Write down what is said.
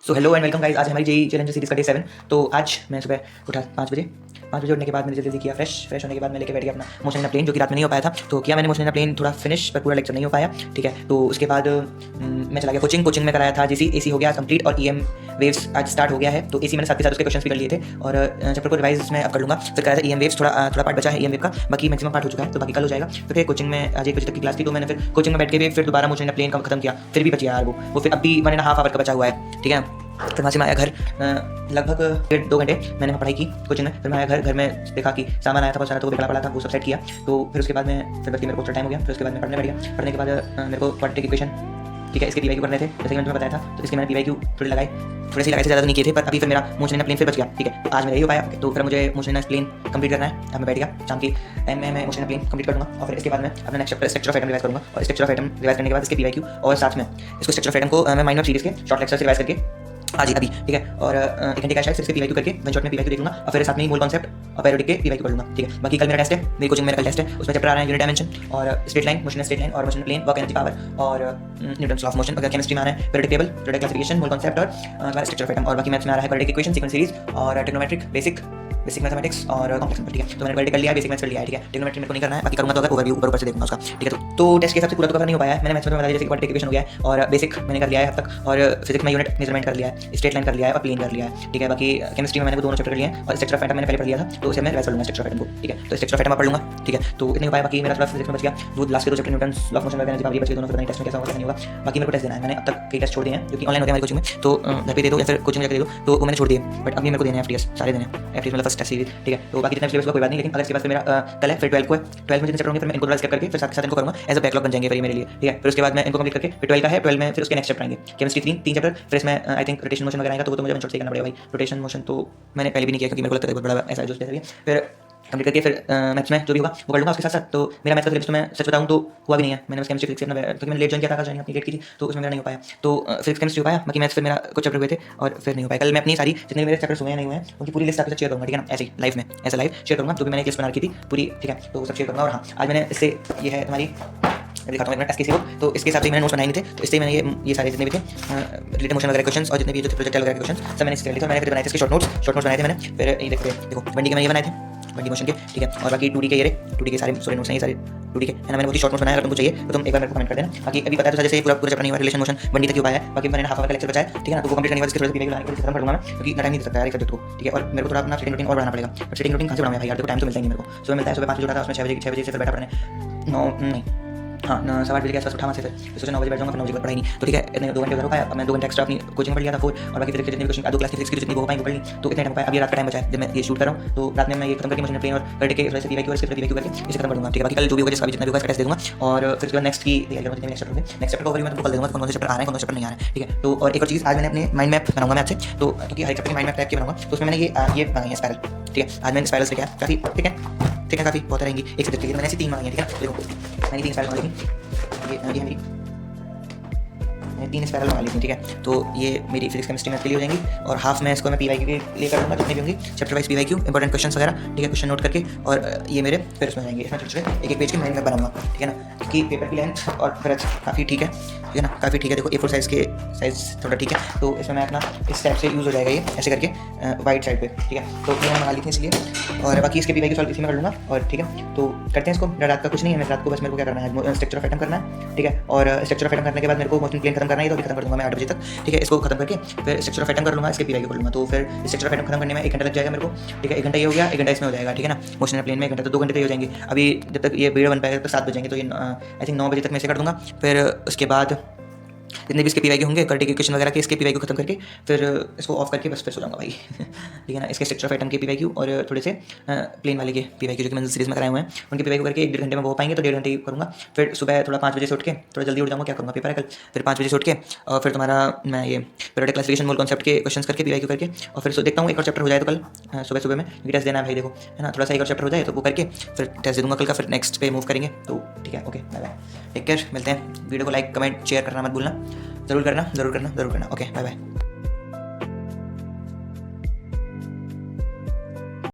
So hello and welcome guys. आज हमारी JEE challenge series का डे 7। तो आज मैं सुबह उठा 5 बजे उठने के बाद मैंने जल्दी किया फ्रेश होने के बाद मैं लेके बैठ गया अपना मोशन इन प्लेन, जो कि रात में नहीं हो पाया था। तो किया मैंने मोशन इन प्लेन थोड़ा फिनिश, पर पूरा लेक्चर नहीं हो पाया। ठीक है, तो उसके बाद मैं चला गया कोचिंग में कराया था जेसी एसी हो गया कंप्लीट, और ईएम वेव्स आज स्टार्ट हो गया है। तो एसी मैंने साथ के साथ उसके क्वेश्चन भी कर लिए थे, और चैप्टर को रिवाइज मैं अब कर लूँगा। फिर कराया था ईएम वेव्स, थोड़ा पार्ट बचा है ईएम वेव का, बाकी मैक्सिमम पार्ट हो चुका है, तो बाकी कल हो जाएगा। तो फिर कोचिंग में आज 1 बजे तक की क्लास थी, तो मैंने फिर कोचिंग में बैठ के भी फिर दोबारा मोशन इन प्लेन का खत्म किया। फिर भी बची यार वो फिर अभी 1.5 आवर का बचा हुआ है। ठीक है, फिर वहाँ से मैं आया घर, लगभग 1.5-2 घंटे मैंने वहाँ पढ़ाई की कोचिंग में। फिर मैं आया घर में देखा कि सामान आया था बहुत सारा, तो वो बिगड़ा पड़ा था, वो सब सेट किया। तो फिर उसके बाद में फिर बल्कि मेरे को थोड़ा टाइम हो गया। फिर उसके बाद मैं पढ़ने बैठ गया। पढ़ने के बाद मेरे को क्वाड्रेटिक इक्वेशन, ठीक है, इसके पीवाईक्यू करने थे, जैसे कि मैंने तुम्हें बताया था। तो इसके मैंने पीवाईक्यू थोड़े लगाए, थोड़े से लगाए थे, ज़्यादा नहीं किए थे। पर अभी फिर मेरा मोशन इन प्लेन फिर बच गया। ठीक है, आज मैं नहीं हो पाया, तो फिर मुझे मोशन इन प्लेन कंप्लीट करना है। अब मैं बैठ गया, शाम की टाइम में मैं मोशन इन प्लेन कंप्लीट कर दूँगा, और फिर इसके बाद मैं अपना next chapter structure of atom revise करूँगा। और स्ट्रक्चर ऑफ एटम रिवाइज करने के बाद इसके पीवाईक्यू, और साथ में इसको स्ट्रक्चर ऑफ एटम को मैं माइंड मैप सीरीज के शॉर्ट लेक्चर से रिवाइज करके आज ही अभी, ठीक है। और 1 घंटे का शायद इसके पीवाईक्यू करके वन शॉट में पीवाईक्यू देख लूँगा, और फिर साथ में ही मोल कॉन्सेप्ट और पेरियोडिक के पीवाईक्यू कर लूँगा। ठीक है, बाकी कल मेरा टेस्ट है, मेरी कोचिंग में मेरा कल टेस्ट है। उसमें चैप्टर आ रहा है यूनिट डायमेंशन और straight line, motion straight line और motion plane, work energy power और न्यूटन्स लॉ ऑफ मोशन। अगर केमिस्ट्री में आ रहा है periodic table, periodic classification, mole concept और स्ट्रक्चर ऑफ एटम। और बाकी मैथ्स में आ रहा है क्वाड्रेटिक इक्वेशन, सीक्वेंस सीरीज और ट्रिग्नोमेट्रिक बेसिक मैथमेटिक्स और कॉम्प्लेक्स नंबर। ठीक है, तो मैंने क्वाड्रेटिक कर लिया है, बेसिक मैथ्स कर लिया है। ठीक है, ट्रिग्नोमेट्री मेरे को नहीं करना है, बाकी करूँगा तो अगर ओवरव्यू ऊपर से देखूंगा उसका। ठीक है, तो टेस्ट के हिसाब से पूरा तो कवर नहीं हो पाया है। मैंने मैथ्स में बता दिया, जैसे क्वाड्रेटिक इक्वेशन हो गया है, और बेसिक मैंने कर लिया है अब तक, और फिजिक्स में यूनिट मेजरमेंट कर लिया है, स्ट्रेट लाइन कर लिया है और प्लेन कर लिया है। ठीक है, बाकी केमिस्ट्री में मैंने दोनों चैप्टर कर लिए हैं, और स्ट्रक्चर ऑफ एटम मैंने पहले पढ़ लिया था, तो उसे मैं रिवाइज कर लूँगा स्ट्रक्चर ऑफ एटम को। ठीक है, तो स्ट्रक्चर ऑफ एटम पढ़ लूँगा। ठीक है, तो इतने उपाय, बाकी मेरा थोड़ा फिजिक्स में बच गया। वो लास्ट के 2 chapter Newton's law of motion वगैरह बच गए दोनों, पता नहीं टेस्ट में कैसा होगा नहीं होगा। बाकी मेरे को टेस्ट देना है, मैंने अब तक कई टेस्ट छोड़ दिए हैं, जो कि ऑनलाइन होते हैं हमारी कोचिंग में। तो घर पे दे दो या फिर कोचिंग में जाकर दे दो, तो वो मैंने छोड़ दिए। बट अभी मेरे को देने हैं एफटीएस, सारे देने हैं एफटीएस मतलब फर्स्ट टेस्ट सीरीज। ठीक है, तो बाकी जितने सिलेबस का कोई बात नहीं, लेकिन अगर इसके बाद फिर मेरा कल है, फिर 12 को है, 12 में जितने चैप्टर होंगे फिर मैं इनको थोड़ा स्किप करके फिर साथ के साथ इनको करूँगा, एज अ बैकलॉग बन जाएंगे फिर ये मेरे लिए। ठीक है, फिर उसके बाद मैं इनको कंप्लीट करके फिर 12 का है, 12 में फिर उसके नेक्स्ट चैप्टर आएंगे। केमिस्ट्री 3 चैप्टर, फिर इसमें आई थिंक रोटेशन मोशन वगैरह आएगा, तो वो तो मुझे शॉर्ट से करना पड़ेगा भाई। रोटेशन मोशन तो मैंने पहले भी नहीं किया, क्योंकि मेरे को लगता है बहुत बड़ा ऐसा है जो फिर कंप्लीट करके फिर मैथ्स में जो भी होगा वो कर लूँगा उसके साथ साथ। तो मेरा मैथ्स का सिलेबस तो मैं सच बताऊँ तो हुआ भी नहीं है। मैंने बस केमिस्ट्री फिजिक्स अपना, क्योंकि मैंने लेट ज्वाइन किया था, ज्वाइन अपनी लेट की थी, तो उसमें मेरा नहीं हो पाया। तो फिजिक्स केमिस्ट्री हो पाया, बाकी मैथ्स फिर मेरा कुछ चैप्टर हुए थे और फिर नहीं हो पाया। कल मैं अपनी सारी जितने मेरे चैप्टर्स हुए हैं नहीं हुए हैं उनकी पूरी लिस्ट आपके साथ शेयर करूँगा। ठीक है ना, ऐसे ही लाइव में ऐसा लाइव शेयर करूँगा, जो भी मैंने एक लिस्ट बना रखी थी पूरी। ठीक है, तो सब शेयर करूँगा। और हाँ, आज मैंने इससे ये है तुम्हारी दिखाता हूँ एसकेसी बुक, तो इसके हिसाब से मैंने नोट्स बनाए नहीं थे, तो इससे मैंने ये सारे जितने भी थे रिलेटेड मोशन वगैरह क्वेश्चंस और जितने भी जो थे प्रोजेक्टाइल वगैरह क्वेश्चंस सब मैंने इसके लिए मैंने फिर बनाए थे इसके शॉर्ट नोट्स बनाए थे मैंने। फिर ये देखो 1D के मैंने ये बनाए थे, 1D मोशन के। ठीक है, और बाकी 2D के ये 2D के सारे नोट्स हैं, ये सारे 2D के है ना। मैंने बहुत ही शॉर्ट नोट्स बनाया, अगर तुमको चाहिए तो तुम एक बार मेरे को कमेंट कर देना। बाकी अभी पता है तो जैसे पूरा चैप्टर नहीं हुआ, रिलेशन मोशन 1D तक ही हुआ है, बाकी मैंने हाफ आवर का लेक्चर बचा है। ठीक है ना, तो वो कंप्लीट करने के बाद इसके थोड़ा पीवाईक्यू लाने के बाद खत्म कर दूंगा मैं, क्योंकि टाइम नहीं दे सकता है एक सब्जेक्ट को। ठीक है, और मेरे को थोड़ा अपना सेटिंग रूटीन और बनाना पड़ेगा। बट सेटिंग रूटीन कहाँ से बनाऊंगा भाई यार, देखो टाइम तो मिलता ही नहीं मेरे को। सुबह मिलता है, सुबह 5 बजे उठा था, उसमें 6 बजे से फिर बैठा पढ़ने 9 नहीं हाँ 7 बजे के आसपास उठा वहाँ से, फिर सोचा 9 बजे बैठ जाऊँगा, फिर 9 बजे पढ़ाई नहीं। तो ठीक है, इतने 2 घंटे उधर हो पाया। अब मैं 2 घंटे एक्स्ट्रा अपनी कोचिंग में पढ़ लिया था 4, और बाकी फिजिक्स के जितने भी क्वेश्चन 2 क्लास की फिजिक्स की जितनी हो पाएंगे पढ़ ली, तो इतने टाइम पाया। अभी रात का टाइम बचा है जब मैं ये शूट कर रहा हूँ, तो रात में मैं ये खत्म करके मोशन प्लेन और करके थोड़ा सा पीवाईक्यू और इसके पीवाईक्यू करके इसे खत्म कर दूँगा। ठीक है, बाकी कल जो भी होगा जिसका भी जितना भी होगा इसका टेस्ट दे दूँगा, और फिर उसके बाद नेक्स्ट की तैयारी करूँगा। नेक्स्ट चैप्टर का ओवरव्यू मैं तुमको कल दे दूँगा, कौन कौन से चैप्टर आ रहे हैं, कौन कौन से चैप्टर नहीं आ रहे हैं। ठीक है, तो और एक और चीज़, आज मैंने अपने माइंड मैप बनाऊंगा मैथ से, तो क्योंकि हर चैप्टर की माइंड मैप टाइप की बनाऊंगा, तो उसमें मैंने ये बनाई है स्पाइरल। ठीक है, आज मैंने स्पाइरल्स लेके आया काफ़ी। ठीक है काफ़ी बहुत रहेंगी एक सब्जेक्ट के लिए, मैंने ऐसी 3 मंगाई है। ठीक है, देखो मैंने 3 स्पाइरल मंगाई थी, ये है मेरी, मैंने 3 स्पाइरल मंगा ली थी। ठीक है, तो ये मेरी फिजिक्स केमिस्ट्री मैथ के लिए हो जाएंगी, और हाफ में इसको मैं पीवाईक्यू के लिए कर लूँगा, जितने भी होंगी chapter wise PYQ important question वगैरह। ठीक है, क्वेश्चन नोट करके, और ये मेरे फिर उसमें जाएंगे, इसमें छोटे एक पेज की माइंड मैप बनाऊंगा। ठीक है ना, क्योंकि पेपर की लेंथ और ब्रेथ काफ़ी ठीक है ना, काफ़ी ठीक है। देखो A4 साइज़ के साइज़ थोड़ा ठीक है, तो इसमें मैं अपना इस टाइप से यूज़ हो जाएगा ये ऐसे करके वाइट साइड पे। ठीक है, तो ये मैंने मंगा ली थी इसलिए, और बाकी इसके पीवाईक्यू सॉल्व इसी में कर लूँगा। और ठीक है, तो करते हैं इसको। मेरा रात का कुछ नहीं है, मेरे रात को बस मेरे को क्या करना है, स्ट्रक्चर ऑफ एटम करना है। ठीक है, और स्ट्रक्चर ऑफ एटम करने के बाद मेरे को मोशन प्लेन खत्म करना है, तो अभी खत्म कर दूँगा मैं 8 बजे तक। ठीक है, इसको खत्म करके फिर स्ट्रक्चर ऑफ एटम कर लूँगा, इसके पीवाईक्यू कर लूँगा। तो फिर स्ट्रक्चर ऑफ एटम खत्म करने में 1 घंटा लग जाएगा मेरे को। ठीक है, 1 घंटा ये हो गया, 1 घंटा इसमें हो जाएगा। ठीक है ना, मोशन प्लेन में 1 घंटा, तो 2 घंटे तो हो जाएंगे। अभी जब तक ये वीडियो बन पाएगा तो 7 बज जाएंगे, तो ये आई थिंक 9 बजे तक मैं इसे कर दूँगा। फिर उसके बाद जितने भी इसके पीवाईक्यू होंगे क्वाड्रेटिक इक्वेशन वगैरह के, इसके पीवाईक्यू खत्म करके फिर इसको ऑफ करके बस फिर सो जाऊंगा भाई। ठीक है ना, इसके स्ट्रक्चर ऑफ एटम के पीवाईक्यू और थोड़े से प्लेन वाले के पीवाईक्यू जो कि मैंने सीरीज में कराए हुए हैं, उनके पीवाईक्यू करके 1-1.5 घंटे में वो हो पाएंगे, तो 1.5 घंटे करूँगा। फिर सुबह थोड़ा 5 बजे से उठ के थोड़ा जल्दी उठ जाऊँगा, क्या करूँगा पेपर है कल। फिर 5 बजे से उठ के और फिर तुम्हारा मैं ये पेरियोडिक क्लासिफिकेशन मोल कॉन्सेप्ट के क्वेश्चन करके पीवाईक्यू करके, और फिर देखता हूँ एक और चैप्टर हो जाए तो कल सुबह में, क्योंकि टेस्ट देना है भाई। देखो है ना, थोड़ा सा एक और चैप्टर हो जाए तो वो करके फिर टेस्ट दे दूँगा कल का, फिर नेक्स्ट पे मूव करेंगे। तो ठीक है, okay bye bye, take care, मिलते हैं। वीडियो को लाइक कमेंट शेयर करना मत भूलना, ज़रूर करना। Okay bye bye.